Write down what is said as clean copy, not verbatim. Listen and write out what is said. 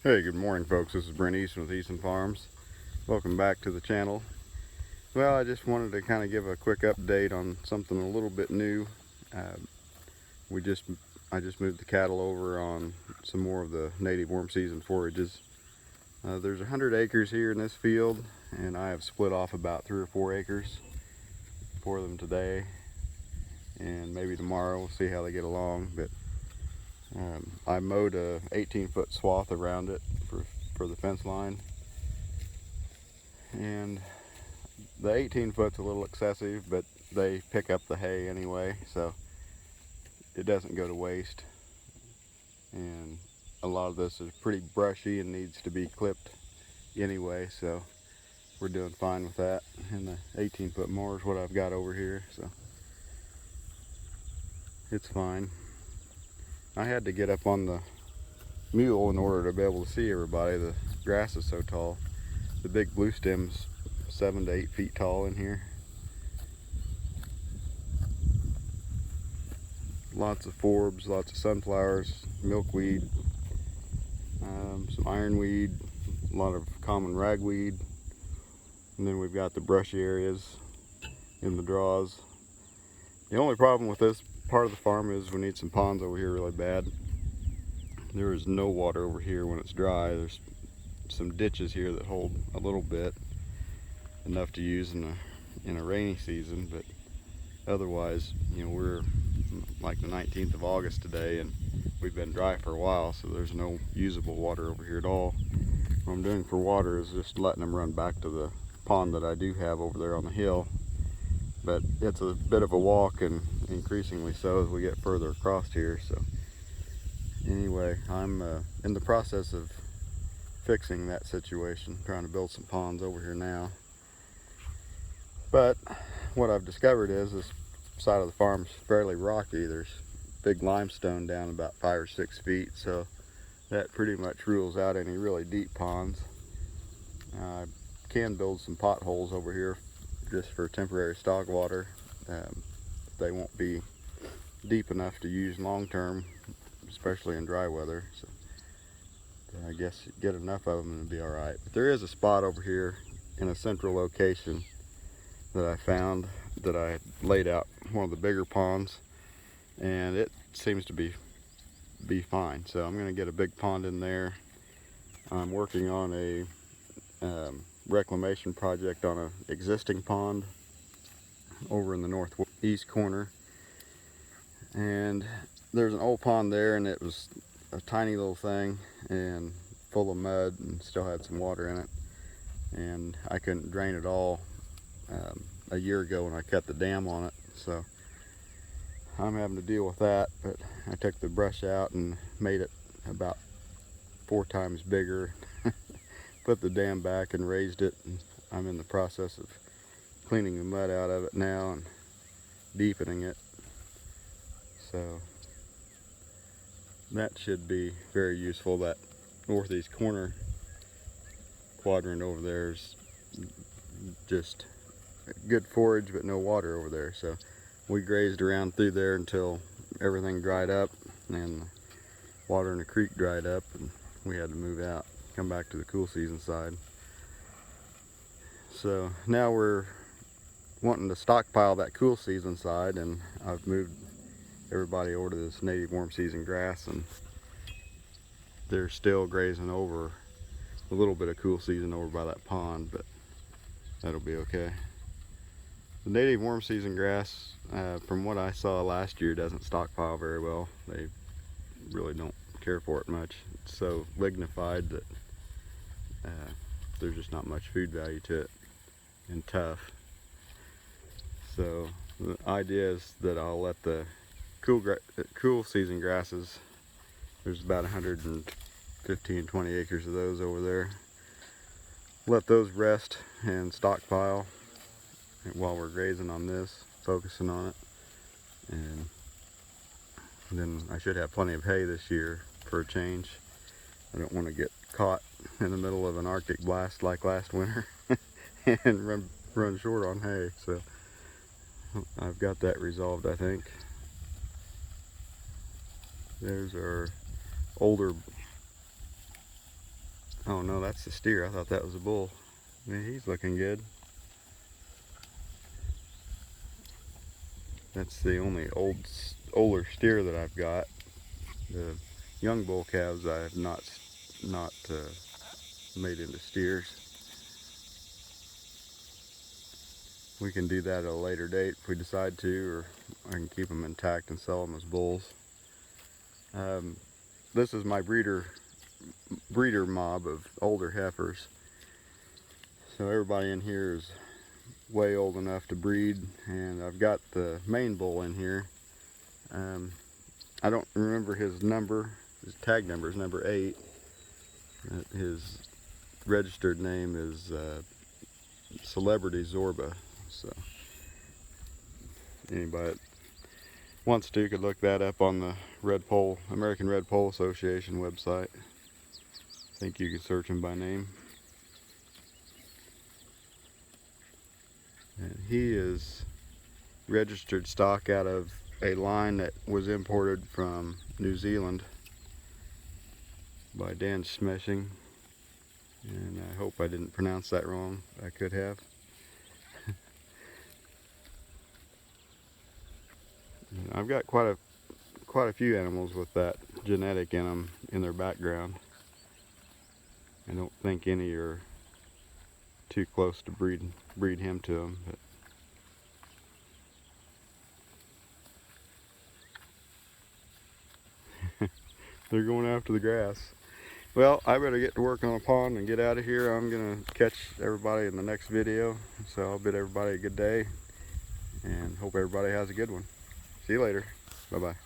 Hey, good morning folks. This is Brent Easton with Easton Farms. Welcome back to the channel. Well, I just wanted to kind of give a quick update on something a little bit new. Uh, I just moved the cattle over on some more of the native warm season forages. There's 100 acres here in this field, and I have split off about 3 or 4 acres for them today, and maybe tomorrow. We'll see how they get along. But I mowed a 18-foot swath around it for the fence line, and the 18 foot's a little excessive, but they pick up the hay anyway, so it doesn't go to waste. And a lot of this is pretty brushy and needs to be clipped anyway, so we're doing fine with that. And the 18-foot mower is what I've got over here, so it's fine. I had to get up on the mule in order to be able to see everybody. The grass is so tall. The big blue stem's 7 to 8 feet tall in here. Lots of forbs, lots of sunflowers, milkweed, some ironweed, a lot of common ragweed, and then we've got the brushy areas in the draws. The only problem with this part of the farm is we need some ponds over here really bad. There is no water over here when it's dry. There's some ditches here that hold a little bit, enough to use in a rainy season, but otherwise, you know, we're like the 19th of August today, and we've been dry for a while, so there's no usable water over here at all. What I'm doing for water is just letting them run back to the pond that I do have over there on the hill, but it's a bit of a walk, and increasingly so as we get further across here. So anyway, I'm in the process of fixing that situation, trying to build some ponds over here now. But what I've discovered is this side of the farm is fairly rocky. There's big limestone down about 5 or 6 feet, so that pretty much rules out any really deep ponds. I can build some potholes over here just for temporary stock water. They won't be deep enough to use long term, especially in dry weather. So I guess you get enough of them and it'll be all right. But there is a spot over here in a central location that I found, that I laid out one of the bigger ponds, and it seems to be fine. So I'm going to get a big pond in there. I'm working on a reclamation project on an existing pond over in the northeast corner, and there's an old pond there, and it was a tiny little thing and full of mud and still had some water in it, and I couldn't drain it all a year ago when I cut the dam on it, so I'm having to deal with that. But I took the brush out and made it about 4 times bigger, put the dam back and raised it, and I'm in the process of cleaning the mud out of it now and deepening it. So that should be very useful. That northeast corner quadrant over there is just good forage, but no water over there. So we grazed around through there until everything dried up and the water in the creek dried up, and we had to move out, come back to the cool season side. So now we're wanting to stockpile that cool season side, and I've moved everybody over to this native warm season grass, and they're still grazing over a little bit of cool season over by that pond, but that'll be okay. The native warm season grass, from what I saw last year, doesn't stockpile very well. They really don't care for it much. It's so lignified that there's just not much food value to it, and tough. So the idea is that I'll let the cool season grasses, there's about 115-20 acres of those over there, let those rest and stockpile while we're grazing on this, focusing on it. And then I should have plenty of hay this year for a change. I don't want to get caught in the middle of an Arctic blast like last winter and run short on hay. So I've got that resolved, I think. There's our older Oh no, that's the steer. I thought that was a bull. Man, he's looking good. That's the only older steer that I've got. The young bull calves I have not made into steers. We can do that at a later date if we decide to, or I can keep them intact and sell them as bulls. This is my breeder mob of older heifers. So everybody in here is way old enough to breed, and I've got the main bull in here. I don't remember his number. His tag number is number 8. His registered name is Celebrity Zorba. So anybody that wants to could look that up on the American Red Pole Association website. I think you can search him by name. And he is registered stock out of a line that was imported from New Zealand by Dan Smeshing, and I hope I didn't pronounce that wrong. I could have. I've got quite a few animals with that genetic in them, in their background. I don't think any are too close to breed him to them, but they're going after the grass. Well, I better get to work on a pond and get out of here. I'm gonna catch everybody in the next video, so I'll bid everybody a good day and hope everybody has a good one. See you later. Bye bye.